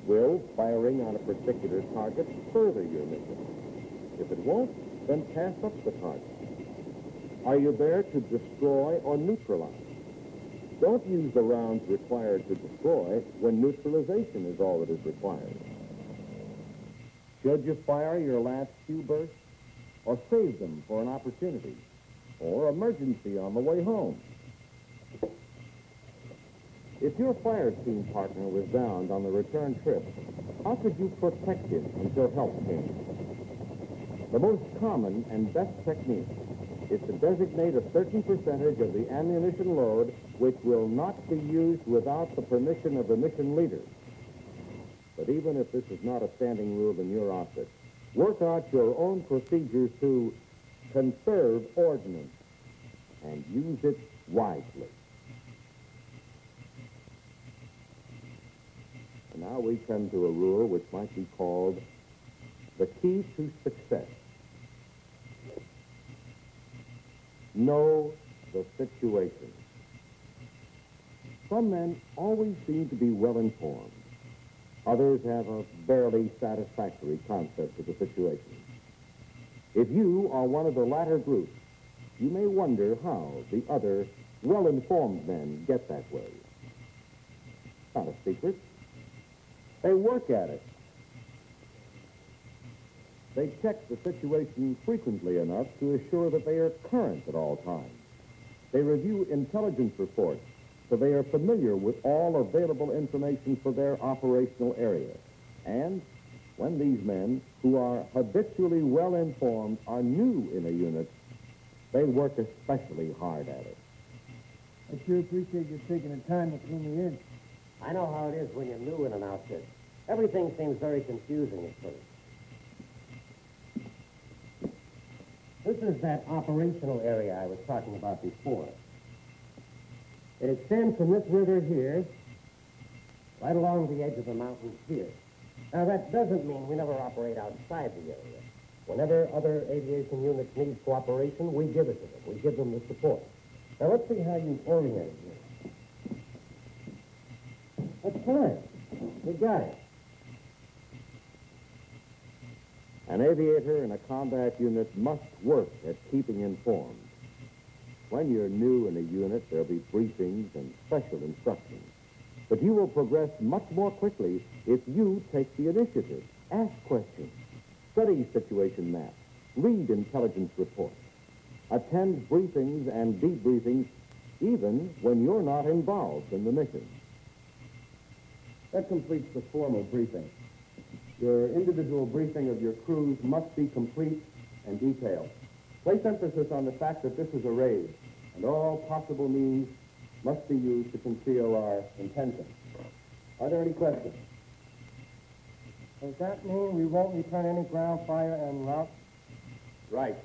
Will firing on a particular target further your mission? If it won't, then pass up the target. Are you there to destroy or neutralize? Don't use the rounds required to destroy when neutralization is all that is required. Should you fire your last few bursts, or save them for an opportunity, or emergency on the way home? If your fire team partner was downed on the return trip, how could you protect him until help came? The most common and best technique is to designate a certain percentage of the ammunition load which will not be used without the permission of the mission leader. But even if this is not a standing rule in your outfit, work out your own procedures to conserve ordnance and use it wisely. And now we come to a rule which might be called the key to success. Know the situation. Some men always seem to be well informed. Others have a barely satisfactory concept of the situation. If you are one of the latter group, you may wonder how the other well-informed men get that way. Not a secret. They work at it. They check the situation frequently enough to assure that they are current at all times. They review intelligence reports so they are familiar with all available information for their operational area. And when these men, who are habitually well-informed, are new in a unit, they work especially hard at it. I sure appreciate you taking the time to clue me in. I know how it is when you're new in an outfit. Everything seems very confusing at first. This is that operational area I was talking about before. It extends from this river here, right along the edge of the mountains here. Now, that doesn't mean we never operate outside the area. Whenever other aviation units need cooperation, we give it to them. We give them the support. Now, let's see how you orient here. That's fine. We got it. An aviator in a combat unit must work at keeping informed. When you're new in a unit, there'll be briefings and special instructions. But you will progress much more quickly if you take the initiative, ask questions, study situation maps, read intelligence reports, attend briefings and debriefings even when you're not involved in the mission. That completes the formal briefing. Your individual briefing of your crews must be complete and detailed. Place emphasis on the fact that this is a raid, and all possible means must be used to conceal our intentions. Are there any questions? Does that mean we won't return any ground fire en route? Right.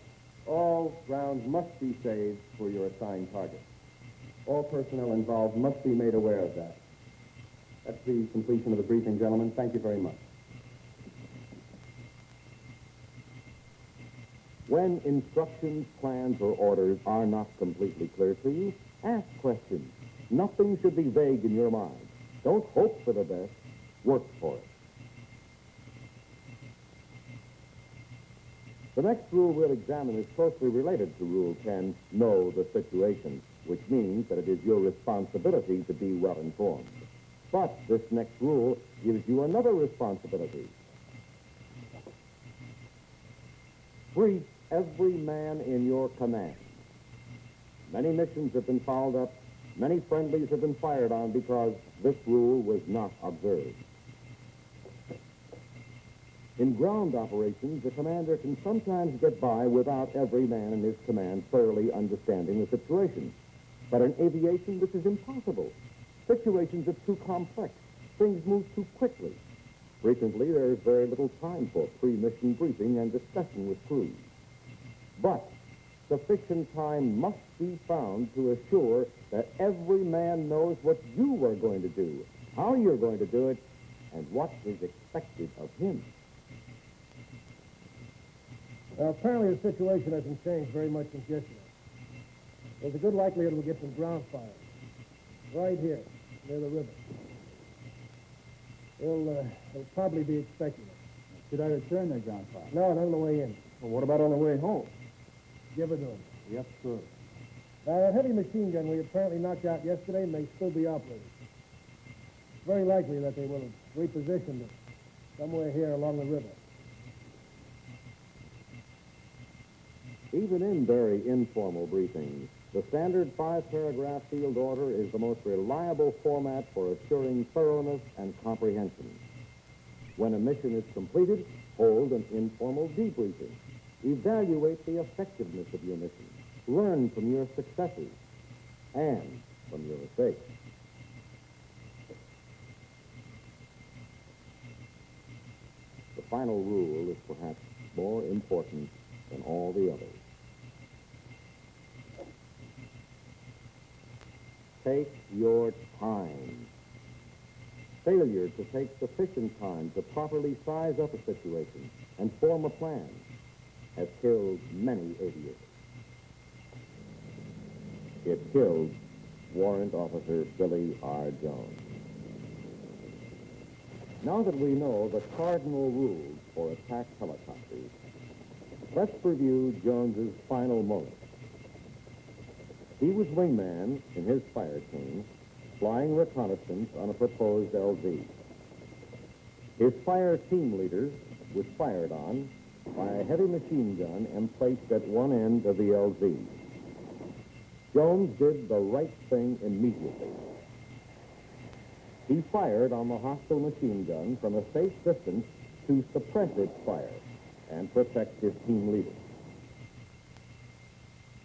All grounds must be saved for your assigned target. All personnel involved must be made aware of that. That's the completion of the briefing, gentlemen. Thank you very much. When instructions, plans, or orders are not completely clear to you, ask questions. Nothing should be vague in your mind. Don't hope for the best. Work for it. The next rule we'll examine is closely related to Rule 10, Know the Situation, which means that it is your responsibility to be well informed. But this next rule gives you another responsibility. Brief every man in your command. Many missions have been fouled up. Many friendlies have been fired on because this rule was not observed. In ground operations, the commander can sometimes get by without every man in his command thoroughly understanding the situation. But in aviation, this is impossible. Situations are too complex. Things move too quickly. Frequently, there is very little time for pre-mission briefing and discussion with crews. But sufficient time must be found to assure that every man knows what you are going to do, how you're going to do it, and what is expected of him. Apparently the situation hasn't changed very much since yesterday. There's a good likelihood we'll get some ground fire. Right here, near the river. They'll probably be expecting it. Should I return their ground fire? No, not on the way in. Well, what about on the way home? Give it to them. Yes, sir. That heavy machine gun we apparently knocked out yesterday may still be operating. It's very likely that they will have repositioned it somewhere here along the river. Even in very informal briefings, the standard 5-paragraph field order is the most reliable format for assuring thoroughness and comprehension. When a mission is completed, hold an informal debriefing. Evaluate the effectiveness of your mission. Learn from your successes and from your mistakes. The final rule is perhaps more important than all the others. Take your time. Failure to take sufficient time to properly size up a situation and form a plan has killed many aviators. It killed Warrant Officer Billy R. Jones. Now that we know the cardinal rules for attack helicopters, let's review Jones's final moments. He was wingman in his fire team, flying reconnaissance on a proposed LZ. His fire team leader was fired on by a heavy machine gun and placed at one end of the LZ. Jones did the right thing immediately. He fired on the hostile machine gun from a safe distance to suppress its fire and protect his team leader.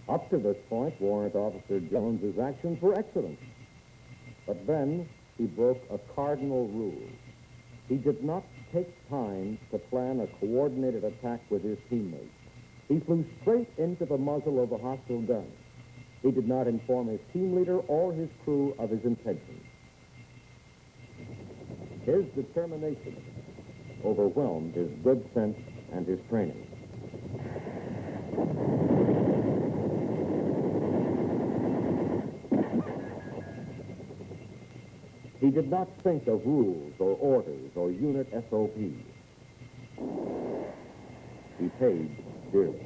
Up to this point, Warrant Officer Jones's actions were excellent. But then he broke a cardinal rule. He did not take time to plan a coordinated attack with his teammates. He flew straight into the muzzle of the hostile gun. He did not inform his team leader or his crew of his intentions. His determination overwhelmed his good sense and his training. He did not think of rules or orders or unit SOPs. paid dearly.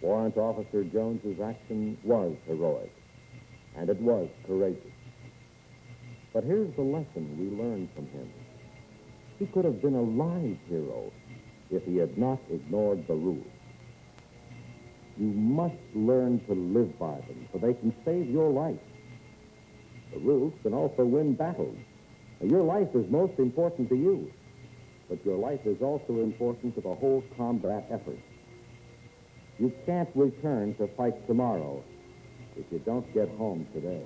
Warrant Officer Jones's action was heroic, and it was courageous. But here's the lesson we learned from him. He could have been a live hero if he had not ignored the rules. You must learn to live by them, for they can save your life. The rules can also win battles. Your life is most important to you, but your life is also important to the whole combat effort. You can't return to fight tomorrow if you don't get home today.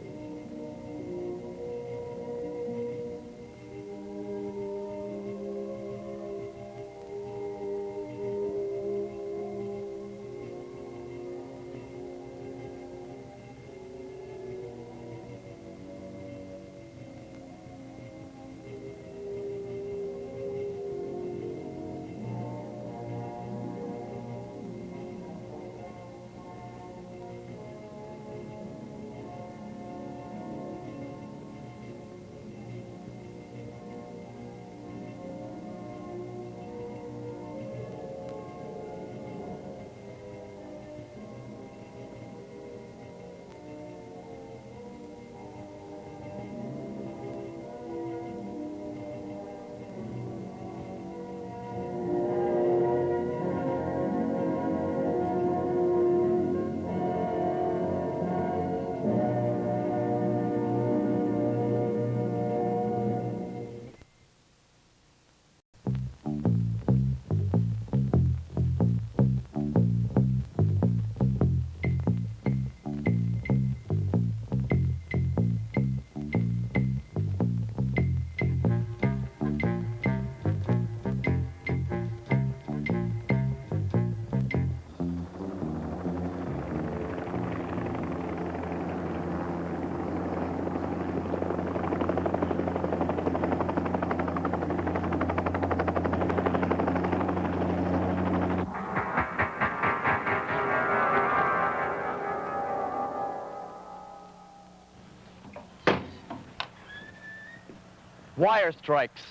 Wire strikes.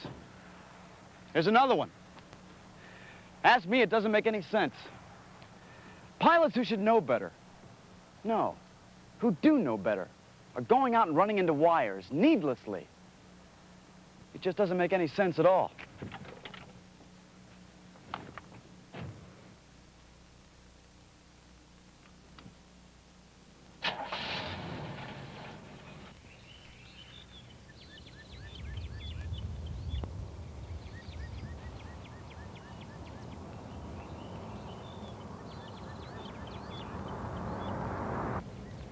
There's another one. Ask me, it doesn't make any sense. Pilots who should know better, no, who do know better, are going out and running into wires needlessly. It just doesn't make any sense at all.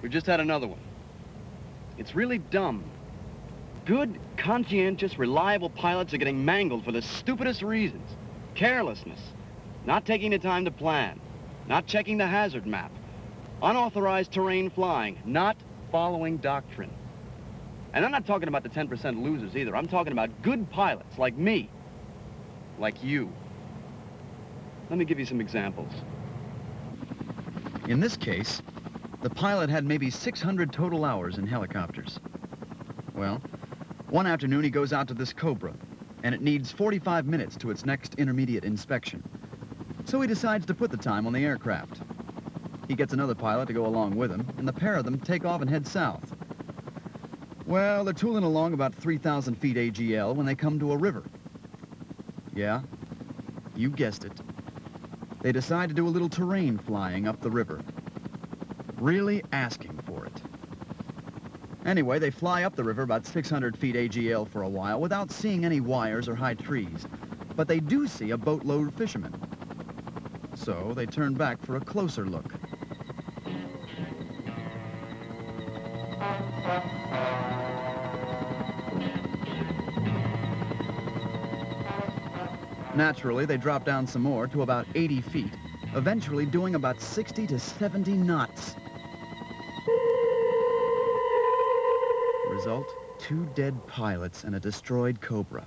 We just had another one. It's really dumb. Good, conscientious, reliable pilots are getting mangled for the stupidest reasons. Carelessness, not taking the time to plan, not checking the hazard map, unauthorized terrain flying, not following doctrine. And I'm not talking about the 10% losers either. I'm talking about good pilots like me, like you. Let me give you some examples. In this case, the pilot had maybe 600 total hours in helicopters. Well, one afternoon he goes out to this Cobra, and it needs 45 minutes to its next intermediate inspection. So he decides to put the time on the aircraft. He gets another pilot to go along with him, and the pair of them take off and head south. Well, they're tooling along about 3,000 feet AGL when they come to a river. Yeah, you guessed it. They decide to do a little terrain flying up the river. Really asking for it. Anyway, they fly up the river about 600 feet AGL for a while without seeing any wires or high trees. But they do see a boatload of fishermen. So they turn back for a closer look. Naturally, they drop down some more to about 80 feet, eventually doing about 60 to 70 knots. Result, 2 dead pilots and a destroyed Cobra.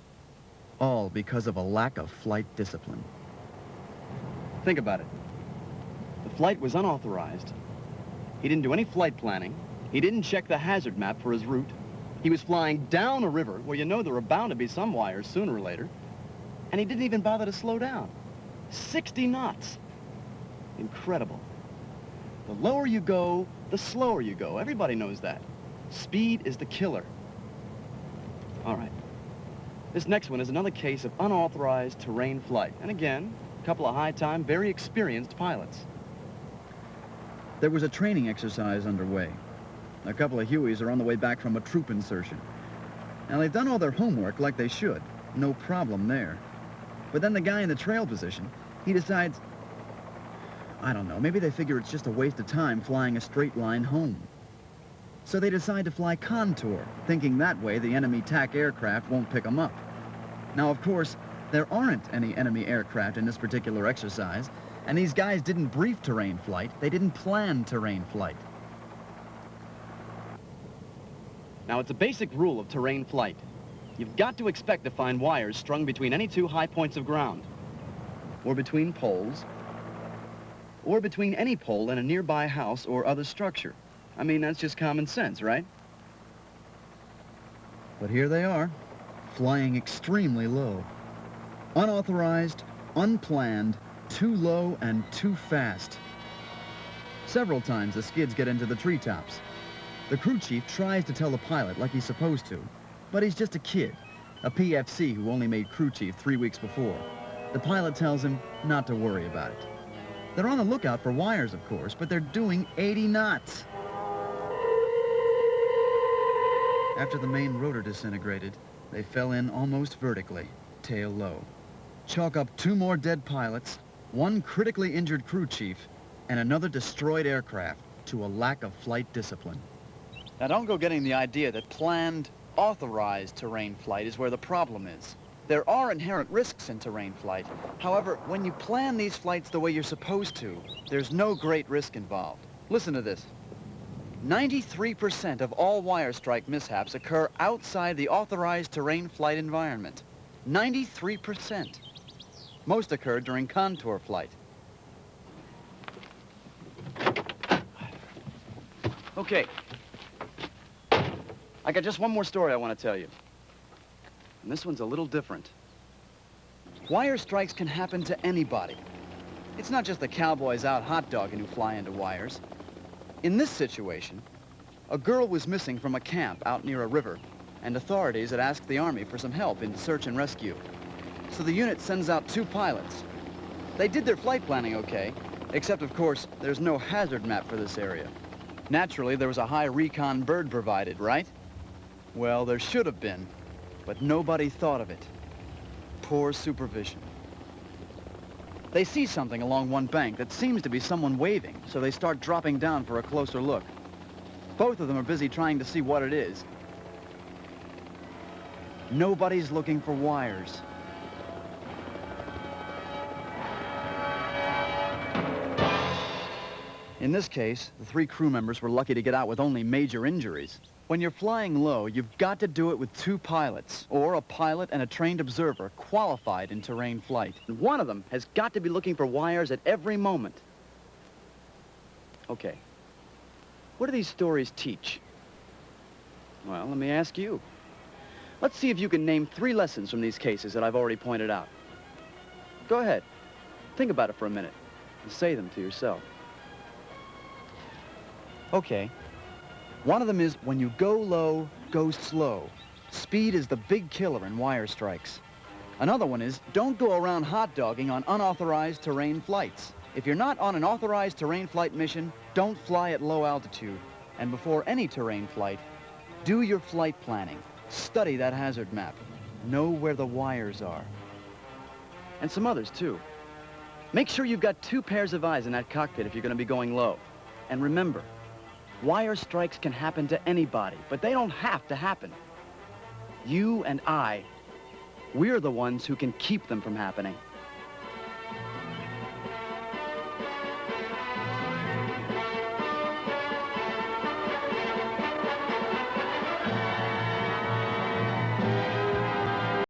All because of a lack of flight discipline. Think about it. The flight was unauthorized. He didn't do any flight planning. He didn't check the hazard map for his route. He was flying down a river where you know there are bound to be some wires sooner or later. And he didn't even bother to slow down. 60 knots. Incredible. The lower you go, the slower you go. Everybody knows that. Speed is the killer. All right. This next one is another case of unauthorized terrain flight. And again, a couple of high-time, very experienced pilots. There was a training exercise underway. A couple of Hueys are on the way back from a troop insertion. Now, they've done all their homework like they should. No problem there. But then the guy in the trail position, he decides, I don't know, maybe they figure it's just a waste of time flying a straight line home. So they decide to fly contour, thinking that way the enemy TAC aircraft won't pick them up. Now, of course, there aren't any enemy aircraft in this particular exercise, and these guys didn't brief terrain flight, they didn't plan terrain flight. Now, it's a basic rule of terrain flight. You've got to expect to find wires strung between any two high points of ground, or between poles, or between any pole and a nearby house or other structure. I mean, that's just common sense, right? But here they are, flying extremely low. Unauthorized, unplanned, too low and too fast. Several times the skids get into the treetops. The crew chief tries to tell the pilot like he's supposed to, but he's just a kid, a PFC who only made crew chief 3 weeks before. The pilot tells him not to worry about it. They're on the lookout for wires, of course, but they're doing 80 knots. After the main rotor disintegrated, they fell in almost vertically, tail low. Chalk up 2 more dead pilots, 1 critically injured crew chief, and another destroyed aircraft to a lack of flight discipline. Now, don't go getting the idea that planned, authorized terrain flight is where the problem is. There are inherent risks in terrain flight. However, when you plan these flights the way you're supposed to, there's no great risk involved. Listen to this. 93% of all wire strike mishaps occur outside the authorized terrain flight environment. 93%. Most occur during contour flight. Okay. I got just one more story I want to tell you. And this one's a little different. Wire strikes can happen to anybody. It's not just the cowboys out hot dogging who fly into wires. In this situation, a girl was missing from a camp out near a river, and authorities had asked the Army for some help in search and rescue. So the unit sends out 2 pilots. They did their flight planning okay, except, of course, there's no hazard map for this area. Naturally, there was a high recon bird provided, right? Well, there should have been, but nobody thought of it. Poor supervision. They see something along one bank that seems to be someone waving, so they start dropping down for a closer look. Both of them are busy trying to see what it is. Nobody's looking for wires. In this case, the 3 crew members were lucky to get out with only major injuries. When you're flying low, you've got to do it with 2 pilots, or a pilot and a trained observer qualified in terrain flight. And one of them has got to be looking for wires at every moment. Okay. What do these stories teach? Well, let me ask you. Let's see if you can name 3 lessons from these cases that I've already pointed out. Go ahead. Think about it for a minute and say them to yourself. Okay. One of them is, when you go low, go slow. Speed is the big killer in wire strikes. Another one is, don't go around hot dogging on unauthorized terrain flights. If you're not on an authorized terrain flight mission, don't fly at low altitude. And before any terrain flight, do your flight planning. Study that hazard map. Know where the wires are. And some others, too. Make sure you've got 2 pairs of eyes in that cockpit if you're going to be going low. And remember, wire strikes can happen to anybody, but they don't have to happen. You and I, we're the ones who can keep them from happening.